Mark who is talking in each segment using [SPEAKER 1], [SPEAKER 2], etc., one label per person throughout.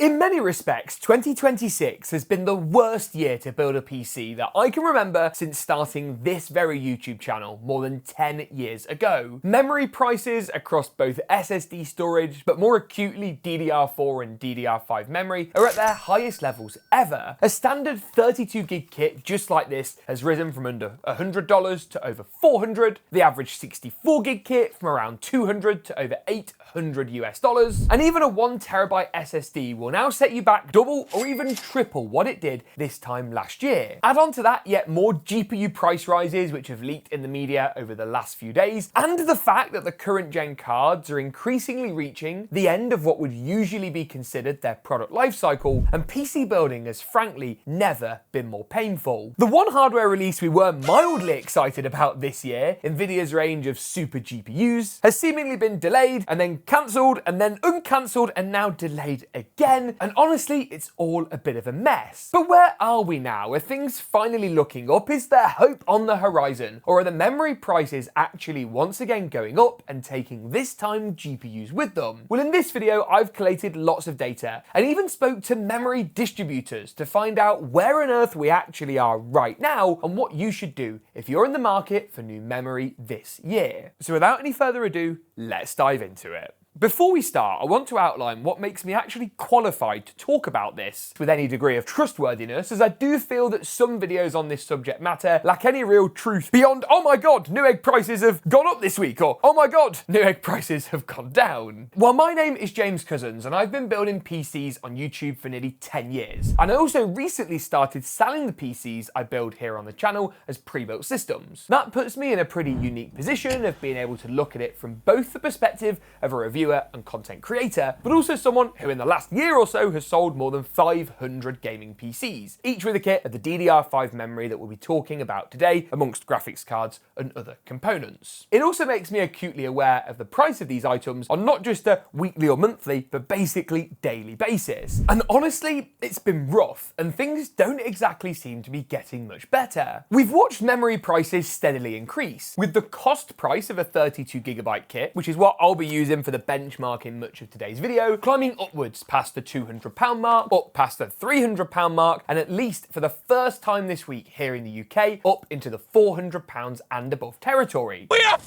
[SPEAKER 1] In many respects, 2026 has been the worst year to build a PC that I can remember since starting this very YouTube channel more than 10 years ago. Memory prices across both SSD storage, but more acutely DDR4 and DDR5 memory, are at their highest levels ever. A standard 32GB kit just like this has risen from under $100 to over $400, the average 64GB kit from around $200 to over $800 US, and even a 1TB SSD will now set you back double or even triple what it did this time last year. Add on to that yet more GPU price rises which have leaked in the media over the last few days, and the fact that the current gen cards are increasingly reaching the end of what would usually be considered their product life cycle, and PC building has frankly never been more painful. The one hardware release we were mildly excited about this year, Nvidia's range of super GPUs, has seemingly been delayed and then cancelled and then uncancelled and now delayed again. And honestly, it's all a bit of a mess. But where are we now? Are things finally looking up? Is there hope on the horizon? Or are the memory prices actually once again going up and taking this time GPUs with them? Well, in this video, I've collated lots of data and even spoke to memory distributors to find out where on earth we actually are right now and what you should do if you're in the market for new memory this year. So without any further ado, let's dive into it. Before we start, I want to outline what makes me actually qualified to talk about this with any degree of trustworthiness, as I do feel that some videos on this subject matter lack any real truth beyond, oh my god, Newegg prices have gone up this week, or oh my god, Newegg prices have gone down. Well, my name is James Cousins and I've been building PCs on YouTube for nearly 10 years. And I also recently started selling the PCs I build here on the channel as pre-built systems. That puts me in a pretty unique position of being able to look at it from both the perspective of a reviewer and content creator, but also someone who in the last year or so has sold more than 500 gaming PCs, each with a kit of the DDR5 memory that we'll be talking about today, amongst graphics cards and other components. It also makes me acutely aware of the price of these items on not just a weekly or monthly, but basically daily basis. And honestly, it's been rough, and things don't exactly seem to be getting much better. We've watched memory prices steadily increase, with the cost price of a 32GB kit, which is what I'll be using for the benchmark in much of today's video, climbing upwards past the £200 mark, up past the £300 mark, and at least for the first time this week here in the UK, up into the £400 and above territory. We are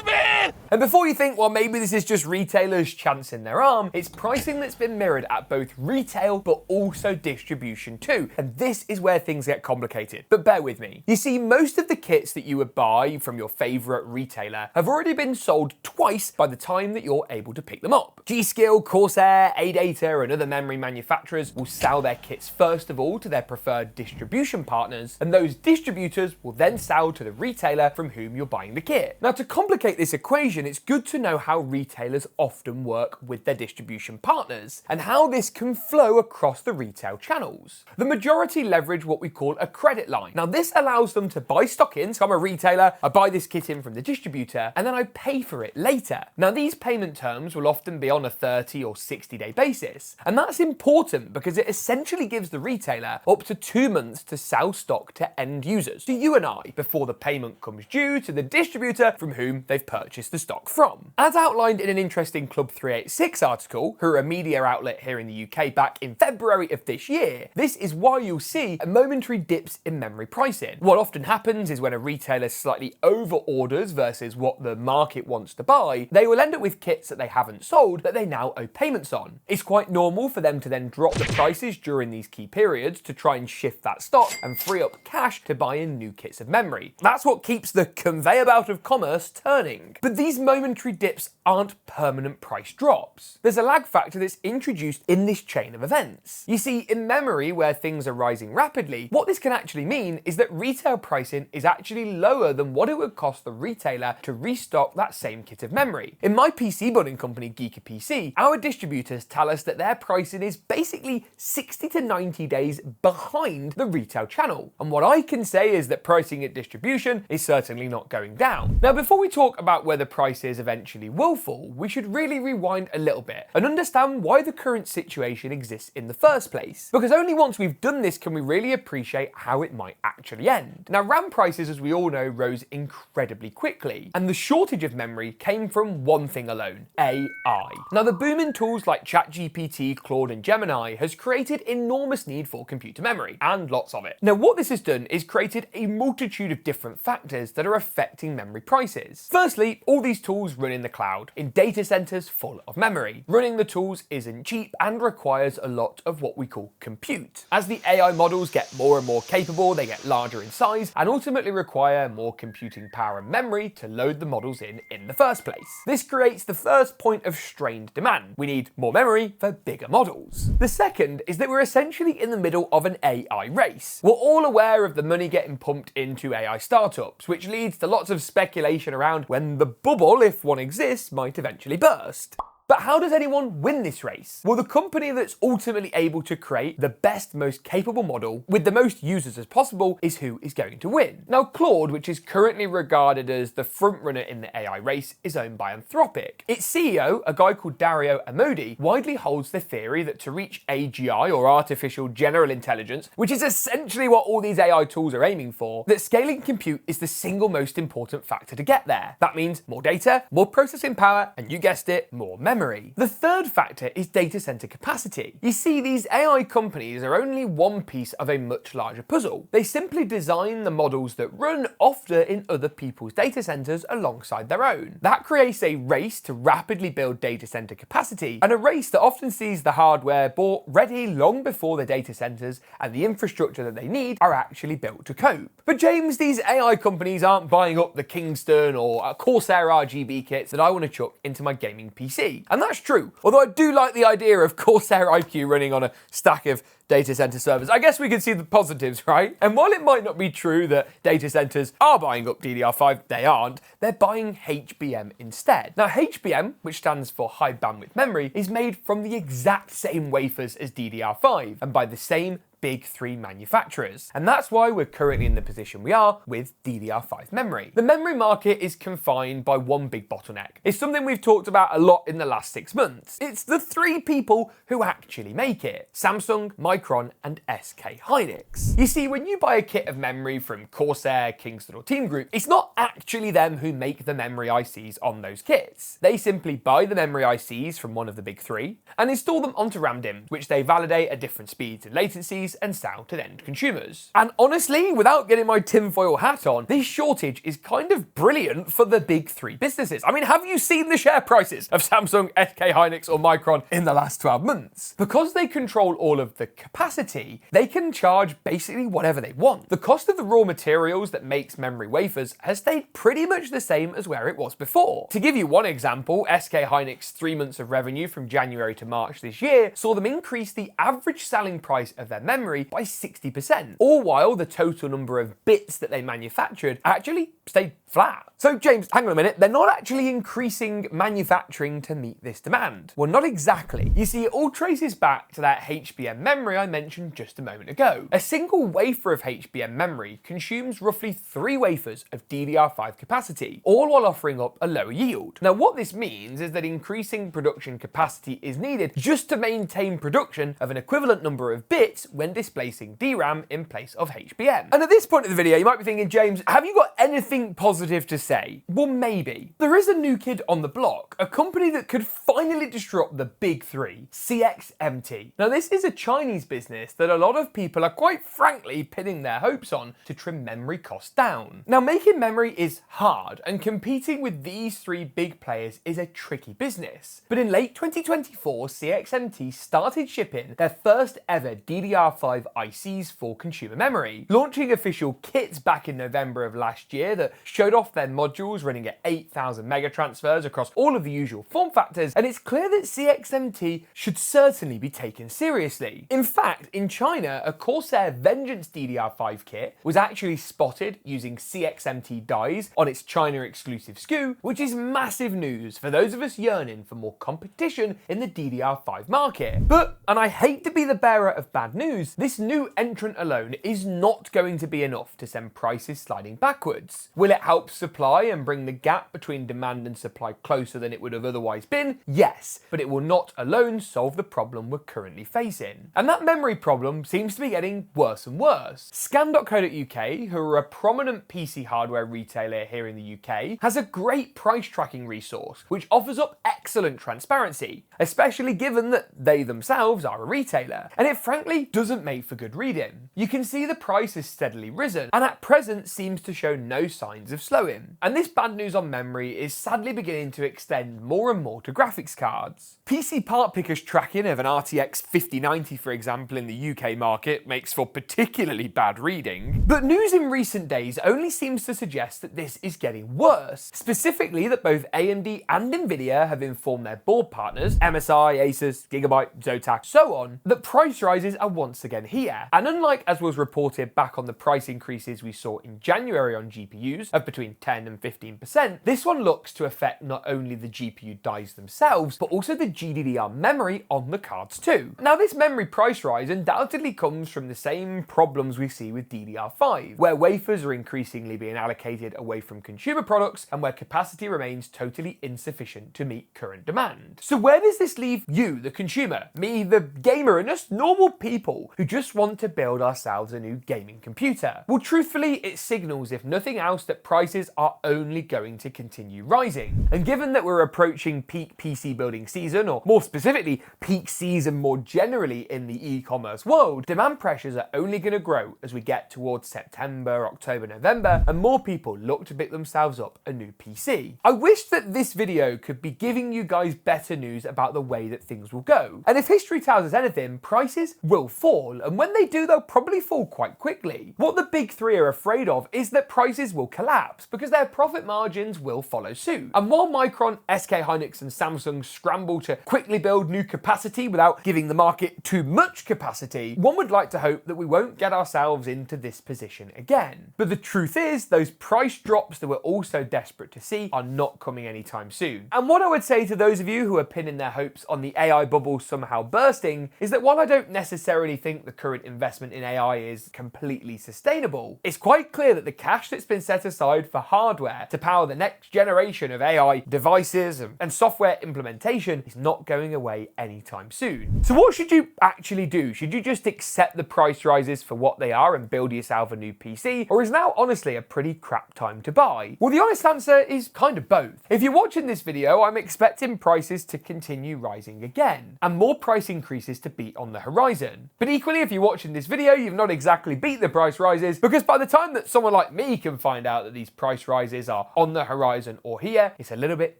[SPEAKER 1] man! And before you think, well, maybe this is just retailers chancing their arm, it's pricing that's been mirrored at both retail but also distribution too. And this is where things get complicated. But bear with me. You see, most of the kits that you would buy from your favorite retailer have already been sold twice by the time that you're able to pick them up. G.Skill, Corsair, ADATA, and other memory manufacturers will sell their kits first of all to their preferred distribution partners, and those distributors will then sell to the retailer from whom you're buying the kit. Now, to complicate this equation, it's good to know how retailers often work with their distribution partners and how this can flow across the retail channels. The majority leverage what we call a credit line. Now, this allows them to buy stock in, so I'm a retailer, I buy this kit in from the distributor, and then I pay for it later. Now, these payment terms will often be on a 30 or 60-day basis, and that's important because it essentially gives the retailer up to 2 months to sell stock to end users, to you and I, before the payment comes due to the distributor from whom they've purchased the stock from. As outlined in an interesting Club 386 article, who are a media outlet here in the UK back in February of this year, this is why you'll see momentary dips in memory pricing. What often happens is when a retailer slightly over orders versus what the market wants to buy, they will end up with kits that they haven't sold that they now owe payments on. It's quite normal for them to then drop the prices during these key periods to try and shift that stock and free up cash to buy in new kits of memory. That's what keeps the conveyor belt of commerce turning. But these momentary dips aren't permanent price drops. There's a lag factor that's introduced in this chain of events. You see, in memory, where things are rising rapidly, what this can actually mean is that retail pricing is actually lower than what it would cost the retailer to restock that same kit of memory. In my PC building company, GeekaPC, our distributors tell us that their pricing is basically 60 to 90 days behind the retail channel. And what I can say is that pricing at distribution is certainly not going down. Now, before we talk talk about where the prices eventually will fall, we should really rewind a little bit and understand why the current situation exists in the first place. Because only once we've done this can we really appreciate how it might actually end. Now, RAM prices, as we all know, rose incredibly quickly, and the shortage of memory came from one thing alone: AI. Now, the boom in tools like ChatGPT, Claude, and Gemini has created enormous need for computer memory, and lots of it. Now, what this has done is created a multitude of different factors that are affecting memory prices. Firstly, all these tools run in the cloud, in data centers full of memory. Running the tools isn't cheap and requires a lot of what we call compute. As the AI models get more and more capable, they get larger in size and ultimately require more computing power and memory to load the models in the first place. This creates the first point of strained demand. We need more memory for bigger models. The second is that we're essentially in the middle of an AI race. We're all aware of the money getting pumped into AI startups, which leads to lots of speculation around when the bubble, if one exists, might eventually burst. But how does anyone win this race? Well, the company that's ultimately able to create the best, most capable model with the most users as possible is who is going to win. Now, Claude, which is currently regarded as the frontrunner in the AI race, is owned by Anthropic. Its CEO, a guy called Dario Amodei, widely holds the theory that to reach AGI, or artificial general intelligence, which is essentially what all these AI tools are aiming for, that scaling compute is the single most important factor to get there. That means more data, more processing power, and you guessed it, more memory. The third factor is data center capacity. You see, these AI companies are only one piece of a much larger puzzle. They simply design the models that run often in other people's data centers alongside their own. That creates a race to rapidly build data center capacity, and a race that often sees the hardware bought ready long before the data centers and the infrastructure that they need are actually built to cope. But James, these AI companies aren't buying up the Kingston or Corsair RGB kits that I want to chuck into my gaming PC. And that's true, although I do like the idea of Corsair IQ running on a stack of data center servers. I guess we can see the positives, right? And while it might not be true that data centers are buying up DDR5, they aren't, they're buying HBM instead. Now, HBM, which stands for high bandwidth memory, is made from the exact same wafers as DDR5 and by the same big three manufacturers. And that's why we're currently in the position we are with DDR5 memory. The memory market is confined by one big bottleneck. It's something we've talked about a lot in the last 6 months. It's the three people who actually make it: Samsung, Micron, and SK Hynix. You see, when you buy a kit of memory from Corsair, Kingston, or Team Group, it's not actually them who make the memory ICs on those kits. They simply buy the memory ICs from one of the big three and install them onto RAM DIMMs, which they validate at different speeds and latencies and sell to the end consumers. And honestly, without getting my tinfoil hat on, this shortage is kind of brilliant for the big three businesses. I mean, have you seen the share prices of Samsung, SK Hynix, or Micron in the last 12 months? Because they control all of the capacity, they can charge basically whatever they want. The cost of the raw materials that makes memory wafers has stayed pretty much the same as where it was before. To give you one example, SK Hynix 3 months of revenue from January to March this year saw them increase the average selling price of their memory by 60%, all while the total number of bits that they manufactured actually stayed flat. So James, hang on a minute, they're not actually increasing manufacturing to meet this demand. Well, not exactly. You see, it all traces back to that HBM memory I mentioned just a moment ago. A single wafer of HBM memory consumes roughly 3 wafers of DDR5 capacity, all while offering up a lower yield. Now, what this means is that increasing production capacity is needed just to maintain production of an equivalent number of bits when displacing DRAM in place of HBM. And at this point of the video, you might be thinking, James, have you got anything positive to say? Well, maybe. There is a new kid on the block, a company that could finally disrupt the big three, CXMT. Now, this is a Chinese business that a lot of people are quite frankly pinning their hopes on to trim memory costs down. Now, making memory is hard, and competing with these three big players is a tricky business. But in late 2024, CXMT started shipping their first ever DDR5 ICs for consumer memory, launching official kits back in November of last year that showed off their modules running at 8,000 megatransfers across all of the usual form factors, and it's clear that CXMT should certainly be taken seriously. In fact, in China, a Corsair Vengeance DDR5 kit was actually spotted using CXMT dies on its China exclusive SKU, which is massive news for those of us yearning for more competition in the DDR5 market. But, and I hate to be the bearer of bad news, is this new entrant alone is not going to be enough to send prices sliding backwards. Will it help supply and bring the gap between demand and supply closer than it would have otherwise been? Yes, but it will not alone solve the problem we're currently facing. And that memory problem seems to be getting worse and worse. Scan.co.uk, who are a prominent PC hardware retailer here in the UK, has a great price tracking resource which offers up excellent transparency, especially given that they themselves are a retailer, and it frankly doesn't make for good reading. You can see the price has steadily risen, and at present seems to show no signs of slowing. And this bad news on memory is sadly beginning to extend more and more to graphics cards. PC part pickers tracking of an RTX 5090, for example, in the UK market makes for particularly bad reading. But news in recent days only seems to suggest that this is getting worse, specifically that both AMD and Nvidia have informed their board partners, MSI, Asus, GeekaWhat, Zotac, so on, that price rises are once again here. And unlike as was reported back on the price increases we saw in January on GPUs of between 10 and 15%, this one looks to affect not only the GPU dies themselves, but also the GDDR memory on the cards too. Now this memory price rise undoubtedly comes from the same problems we see with DDR5, where wafers are increasingly being allocated away from consumer products and where capacity remains totally insufficient to meet current demand. So where does this leave you, the consumer, me, the gamer, and us normal people who just want to build ourselves a new gaming computer? Well, truthfully, it signals, if nothing else, that prices are only going to continue rising. And given that we're approaching peak PC building season, or more specifically, peak season more generally in the e-commerce world, demand pressures are only going to grow as we get towards September, October, November, and more people look to pick themselves up a new PC. I wish that this video could be giving you guys better news about the way that things will go. And if history tells us anything, prices will fall, and when they do, they'll probably fall quite quickly. What the big three are afraid of is that prices will collapse because their profit margins will follow suit. And while Micron, SK Hynix, and Samsung scramble to quickly build new capacity without giving the market too much capacity, one would like to hope that we won't get ourselves into this position again. But the truth is, those price drops that we're all so desperate to see are not coming anytime soon. And what I would say to those of you who are pinning their hopes on the AI bubble somehow bursting is that while I don't necessarily think the current investment in AI is completely sustainable, it's quite clear that the cash that's been set aside for hardware to power the next generation of AI devices and software implementation is not going away anytime soon. So what should you actually do? Should you just accept the price rises for what they are and build yourself a new PC? Or is now honestly a pretty crap time to buy? Well, the honest answer is kind of both. If you're watching this video, I'm expecting prices to continue rising again, and more price increases to beat on the horizon. But equally, if you're watching this video, you've not exactly beat the price rises, because by the time that someone like me can find out that these price rises are on the horizon or here, it's a little bit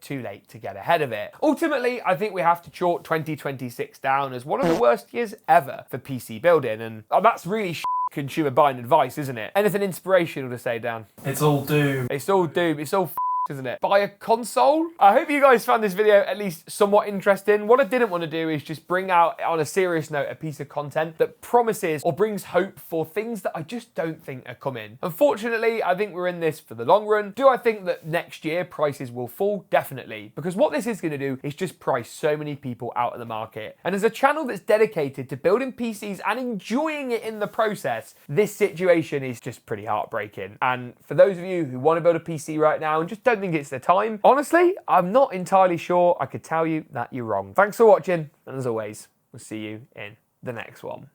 [SPEAKER 1] too late to get ahead of it. Ultimately, I think we have to chalk 2026 down as one of the worst years ever for PC building, and that's really consumer buying advice, isn't it? Anything inspirational to say, Dan?
[SPEAKER 2] It's all doom.
[SPEAKER 1] It's all doom. It's all isn't it? Buy a console? I hope you guys found this video at least somewhat interesting. What I didn't want to do is just bring out, on a serious note, a piece of content that promises or brings hope for things that I just don't think are coming. Unfortunately, I think we're in this for the long run. Do I think that next year prices will fall? Definitely. Because what this is going to do is just price so many people out of the market. And as a channel that's dedicated to building PCs and enjoying it in the process, this situation is just pretty heartbreaking. And for those of you who want to build a PC right now and just don't think it's the time, honestly, I'm not entirely sure I could tell you that you're wrong. Thanks for watching, and as always, we'll see you in the next one.